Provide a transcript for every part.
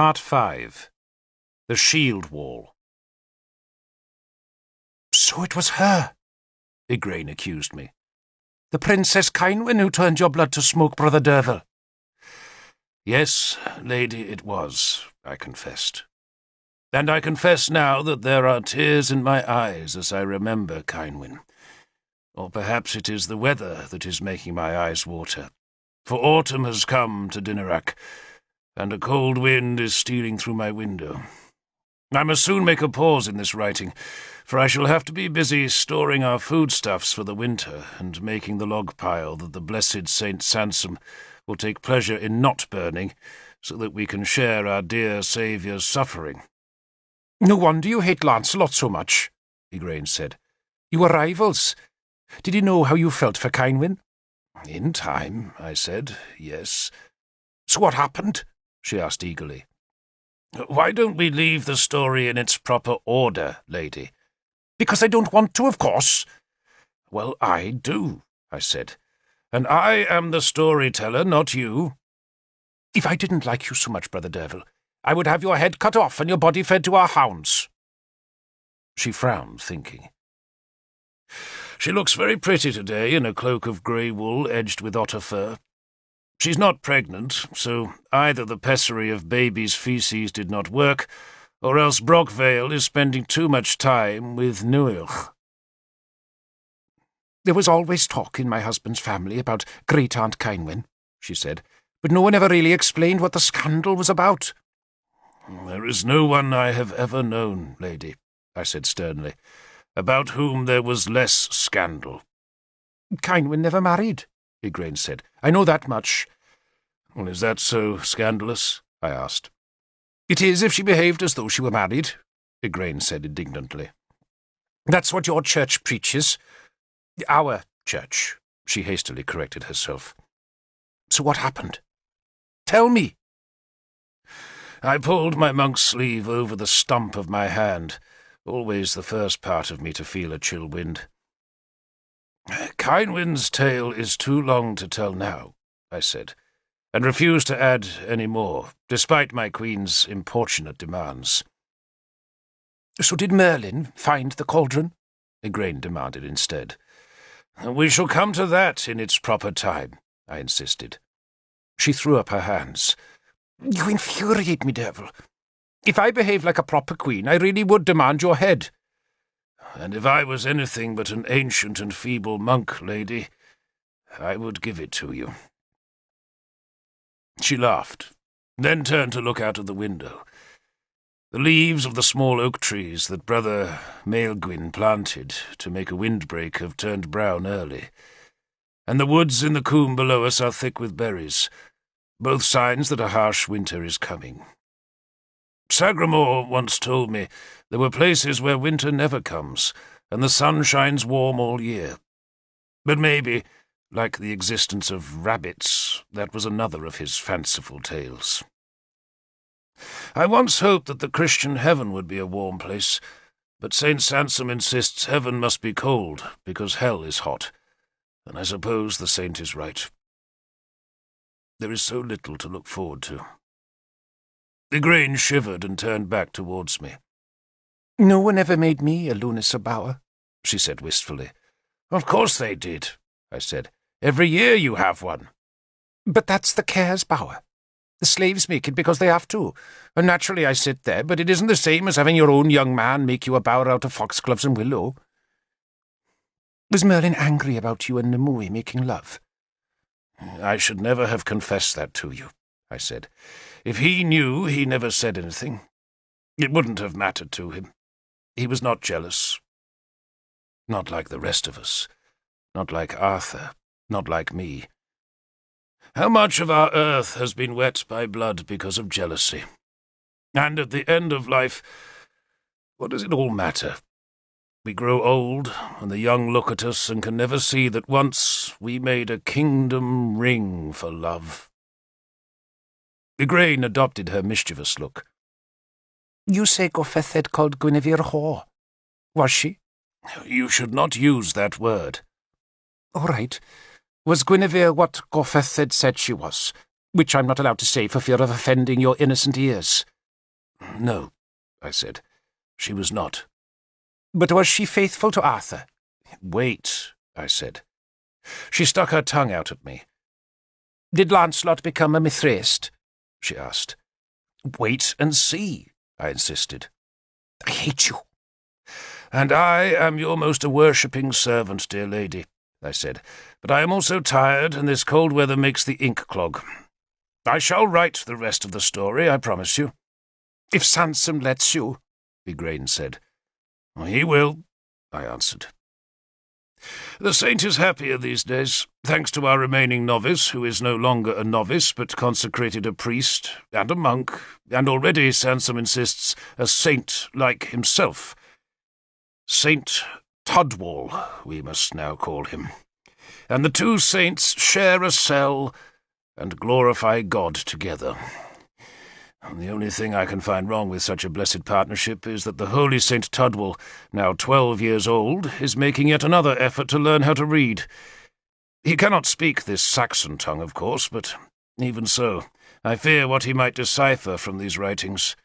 Part 5. The Shield Wall. So it was her, Igraine accused me. The Princess Cynwyn who turned your blood to smoke, Brother Derval. Yes, lady, it was, I confessed. And I confess now that there are tears in my eyes as I remember Cynwyn. Or perhaps it is the weather that is making my eyes water. For autumn has come to Dinarac, and a cold wind is stealing through my window. I must soon make a pause in this writing, for I shall have to be busy storing our foodstuffs for the winter and making the log pile that the blessed Saint Sansom will take pleasure in not burning, so that we can share our dear Saviour's suffering. No wonder you hate Lancelot so much, Igraine said. You were rivals. Did he know how you felt for Cynwyn? In time, I said, yes. So what happened? She asked eagerly. Why don't we leave the story in its proper order, lady? Because I don't want to, of course. Well, I do, I said. And I am the storyteller, not you. If I didn't like you so much, Brother Derval, I would have your head cut off and your body fed to our hounds. She frowned, thinking. She looks very pretty today in a cloak of grey wool edged with otter fur. She's not pregnant, so either the pessary of baby's feces did not work, or else Brockvale is spending too much time with Nuich. There was always talk in my husband's family about Great-Aunt Cynwyn, she said, but no one ever really explained what the scandal was about. There is no one I have ever known, lady, I said sternly, about whom there was less scandal. Cynwyn never married, Igraine said. I know that much. Well, is that so scandalous? I asked. It is if she behaved as though she were married, Igraine said indignantly. That's what your church preaches. Our church, she hastily corrected herself. So what happened? Tell me. I pulled my monk's sleeve over the stump of my hand, always the first part of me to feel a chill wind. Cynwyn's tale is too long to tell now, I said, and refused to add any more, despite my queen's importunate demands. So did Merlin find the cauldron? Igraine demanded instead. We shall come to that in its proper time, I insisted. She threw up her hands. You infuriate me, Derval. If I behaved like a proper queen, I really would demand your head. And if I was anything but an ancient and feeble monk, lady, I would give it to you. She laughed, then turned to look out of the window. The leaves of the small oak trees that Brother Maelgwyn planted to make a windbreak have turned brown early, and the woods in the coombe below us are thick with berries, both signs that a harsh winter is coming. Sagramore once told me there were places where winter never comes, and the sun shines warm all year. But maybe, like the existence of rabbits, that was another of his fanciful tales. I once hoped that the Christian heaven would be a warm place, but Saint Sansom insists heaven must be cold, because hell is hot, and I suppose the saint is right. There is so little to look forward to. Igraine shivered and turned back towards me. No one ever made me a Lunacy Bower, she said wistfully. Of course they did, I said. Every year you have one. But that's the Cares Bower. The slaves make it because they have to. And naturally I sit there, but it isn't the same as having your own young man make you a bower out of foxgloves and willow. Was Merlin angry about you and Nimue making love? I should never have confessed that to you, I said. If he knew, he never said anything. It wouldn't have mattered to him. He was not jealous. Not like the rest of us. Not like Arthur. Not like me. How much of our earth has been wet by blood because of jealousy? And at the end of life, what does it all matter? We grow old, and the young look at us and can never see that once we made a kingdom ring for love. Igraine adopted her mischievous look. You say Gofethed called Guinevere whore. Was she? You should not use that word. All right. Was Guinevere what Gofethed said she was? which I'm not allowed to say for fear of offending your innocent ears. No, I said. She was not. But was she faithful to Arthur? Wait, I said. She stuck her tongue out at me. Did Lancelot become a Mithrist? She asked. Wait and see, I insisted. I hate you. And I am your most worshipping servant, dear lady, I said, but I am also tired, and this cold weather makes the ink clog. I shall write the rest of the story, I promise you. If Sansom lets you, Igraine said. He will, I answered. The saint is happier these days, thanks to our remaining novice, who is no longer a novice, but consecrated a priest and a monk, and already, Sansom insists, a saint like himself. Saint Tudwal, we must now call him. And the two saints share a cell and glorify God together. And the only thing I can find wrong with such a blessed partnership is that the holy Saint Tudwal, now 12 years old, is making yet another effort to learn how to read. He cannot speak this Saxon tongue, of course, but even so, I fear what he might decipher from these writings.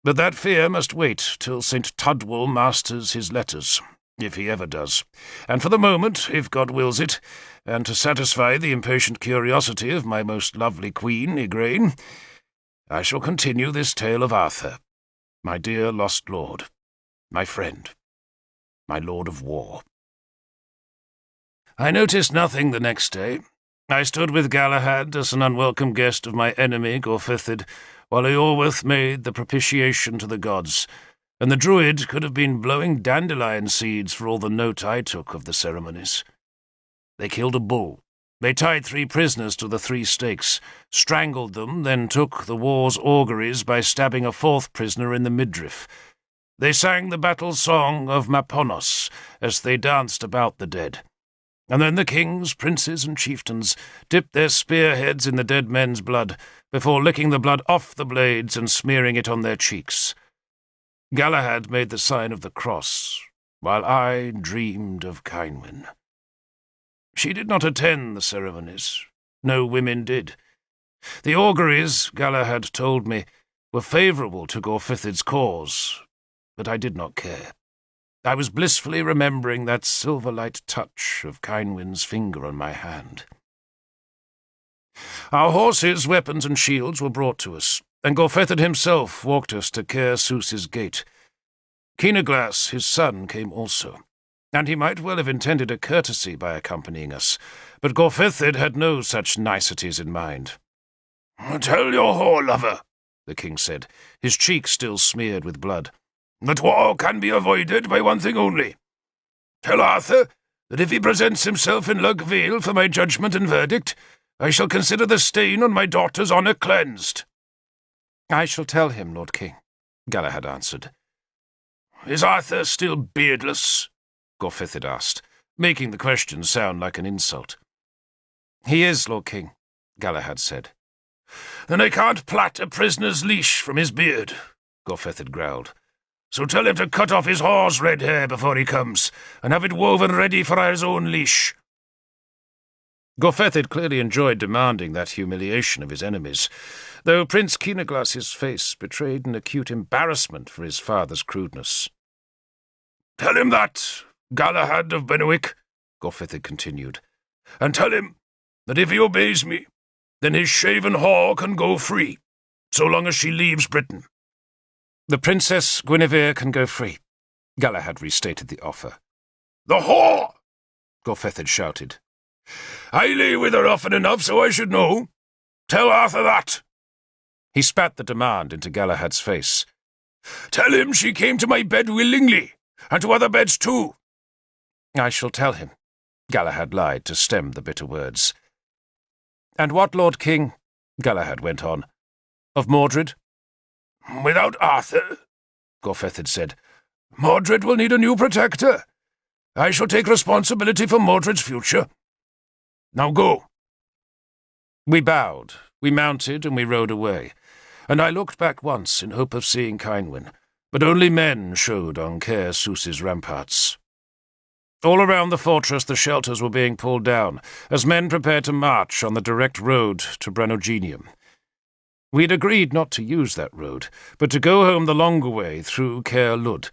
But that fear must wait till Saint Tudwal masters his letters, if he ever does. And for the moment, if God wills it, and to satisfy the impatient curiosity of my most lovely queen, Igraine, I shall continue this tale of Arthur, my dear lost lord, my friend, my lord of war. I noticed nothing the next day. I stood with Galahad as an unwelcome guest of my enemy, Gorfithid, while Eorweth made the propitiation to the gods, and the druid could have been blowing dandelion seeds for all the note I took of the ceremonies. They killed a bull. They tied 3 prisoners to the 3 stakes, strangled them, then took the war's auguries by stabbing a 4th prisoner in the midriff. They sang the battle song of Maponos as they danced about the dead. And then the kings, princes, and chieftains dipped their spearheads in the dead men's blood, before licking the blood off the blades and smearing it on their cheeks. Galahad made the sign of the cross, while I dreamed of Cynwyn. She did not attend the ceremonies. No women did. The auguries, Galahad told me, were favourable to Gorfithid's cause, but I did not care. I was blissfully remembering that silver-light touch of Cynwyn's finger on my hand. Our horses, weapons, and shields were brought to us, and Gorfithid himself walked us to Caer Sous's gate. Keenaglas, his son, came also, and he might well have intended a courtesy by accompanying us, but Gorfithid had no such niceties in mind. "Tell your whore lover," the king said, his cheek still smeared with blood, "that war can be avoided by one thing only. Tell Arthur that if he presents himself in Loch Vale for my judgment and verdict, I shall consider the stain on my daughter's honour cleansed." "I shall tell him, Lord King," Galahad answered. "Is Arthur still beardless?" Gorfithid asked, making the question sound like an insult. "He is, Lord King," Galahad said. "Then I can't plait a prisoner's leash from his beard," Gorfithid growled. "So tell him to cut off his horse red hair before he comes, and have it woven ready for his own leash." Gorfithid clearly enjoyed demanding that humiliation of his enemies, though Prince Keenaglas's face betrayed an acute embarrassment for his father's crudeness. "Tell him that, Galahad of Benwick," Gorfithid continued, "and tell him that if he obeys me, then his shaven whore can go free, so long as she leaves Britain." "The Princess Guinevere can go free," Galahad restated the offer. "The whore!" Gorfithid shouted. "I lay with her often enough so I should know. Tell Arthur that." He spat the demand into Galahad's face. "Tell him she came to my bed willingly, and to other beds too." "I shall tell him," Galahad lied to stem the bitter words. "And what, Lord King," Galahad went on, "of Mordred?" "Without Arthur," Gorfithid said, "Mordred will need a new protector. I shall take responsibility for Mordred's future. Now go." We bowed, we mounted, and we rode away, and I looked back once in hope of seeing Cynwyn, but only men showed on Caer Sous's ramparts. All around the fortress the shelters were being pulled down, as men prepared to march on the direct road to Brenogenium. We'd agreed not to use that road, but to go home the longer way through Caer Lud,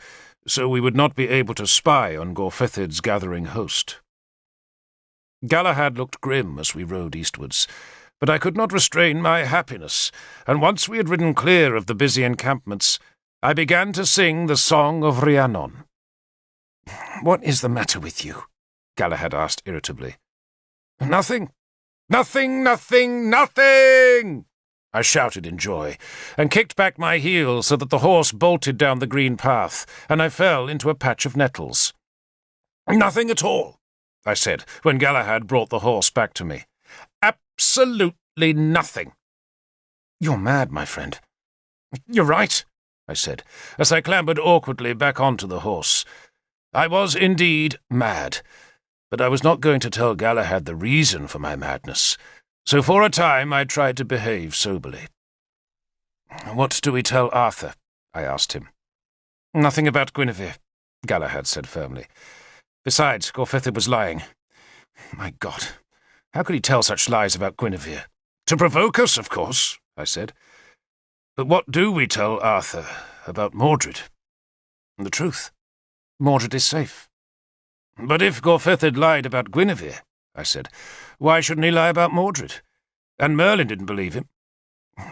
so we would not be able to spy on Gorfethid's gathering host. Galahad looked grim as we rode eastwards, but I could not restrain my happiness, and once we had ridden clear of the busy encampments, I began to sing the Song of Rhiannon. "What is the matter with you?" Galahad asked irritably. "Nothing. Nothing, nothing, nothing!" I shouted in joy, and kicked back my heels so that the horse bolted down the green path, and I fell into a patch of nettles. "Nothing at all," I said, when Galahad brought the horse back to me. "Absolutely nothing." "You're mad, my friend." "You're right," I said, as I clambered awkwardly back onto the horse. I was indeed mad, but I was not going to tell Galahad the reason for my madness, so for a time I tried to behave soberly. "What do we tell Arthur?" I asked him. "Nothing about Guinevere," Galahad said firmly. "Besides, Gorfethid was lying. My God, how could he tell such lies about Guinevere?" "To provoke us, of course," I said. "But what do we tell Arthur about Mordred?" "The truth. Mordred is safe." "But if Gorfethid lied about Guinevere," I said, "why shouldn't he lie about Mordred? And Merlin didn't believe him."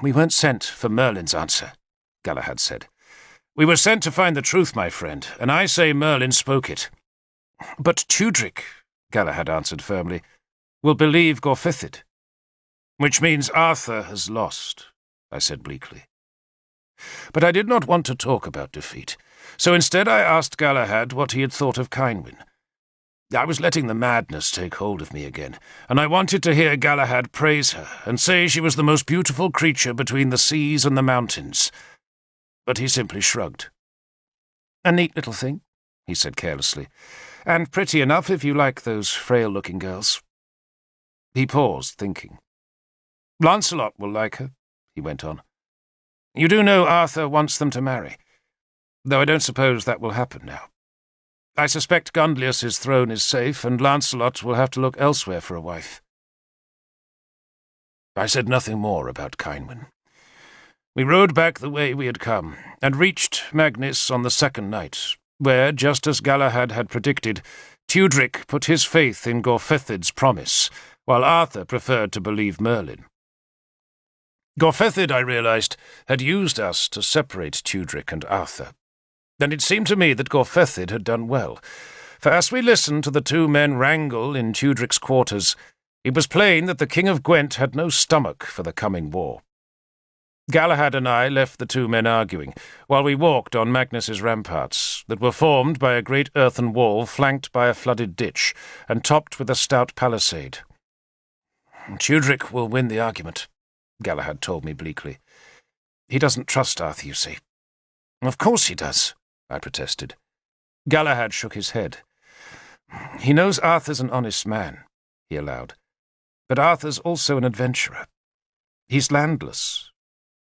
"We weren't sent for Merlin's answer," Galahad said. "We were sent to find the truth, my friend, and I say Merlin spoke it." "But Tudrik," Galahad answered firmly, "will believe Gorfethid." "Which means Arthur has lost," I said bleakly. But I did not want to talk about defeat, so instead I asked Galahad what he had thought of Cynwyn. I was letting the madness take hold of me again, and I wanted to hear Galahad praise her and say she was the most beautiful creature between the seas and the mountains. But he simply shrugged. "A neat little thing," he said carelessly, "and pretty enough if you like those frail-looking girls." He paused, thinking. "Lancelot will like her," he went on. "You do know Arthur wants them to marry, though I don't suppose that will happen now. I suspect Gunlius's throne is safe, and Lancelot will have to look elsewhere for a wife." I said nothing more about Cynwyn. We rode back the way we had come, and reached Magnis on the second night, where, just as Galahad had predicted, Tudrik put his faith in Gorfethid's promise, while Arthur preferred to believe Merlin. Gorfethid, I realized, had used us to separate Tudrik and Arthur, and it seemed to me that Gorfethid had done well, for as we listened to the two men wrangle in Tudrik's quarters, it was plain that the King of Gwent had no stomach for the coming war. Galahad and I left the two men arguing, while we walked on Magnus's ramparts, that were formed by a great earthen wall flanked by a flooded ditch, and topped with a stout palisade. "Tudrik will win the argument," Galahad told me bleakly. "He doesn't trust Arthur, you see." "Of course he does," I protested. Galahad shook his head. "He knows Arthur's an honest man," he allowed. "But Arthur's also an adventurer. He's landless.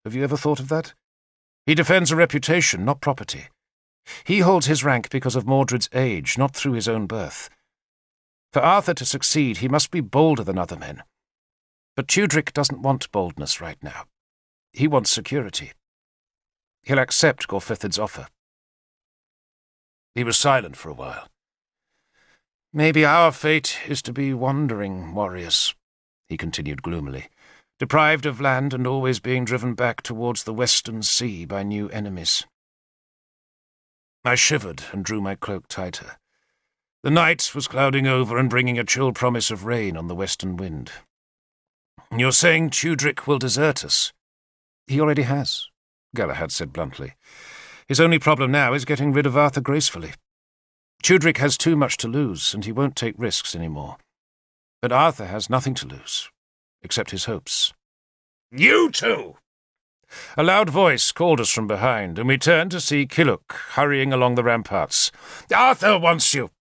Have you ever thought of that? He defends a reputation, not property. He holds his rank because of Mordred's age, not through his own birth. For Arthur to succeed, he must be bolder than other men. But Tudrik doesn't want boldness right now. He wants security. He'll accept Gorfethid's offer." He was silent for a while. "Maybe our fate is to be wandering warriors," he continued gloomily, "deprived of land and always being driven back towards the western sea by new enemies." I shivered and drew my cloak tighter. The night was clouding over and bringing a chill promise of rain on the western wind. "You're saying Tudrik will desert us?" "He already has," Galahad said bluntly. "His only problem now is getting rid of Arthur gracefully. Tudrik has too much to lose, and he won't take risks any more. But Arthur has nothing to lose, except his hopes." "You two!" A loud voice called us from behind, and we turned to see Kilhuch hurrying along the ramparts. "Arthur wants you,"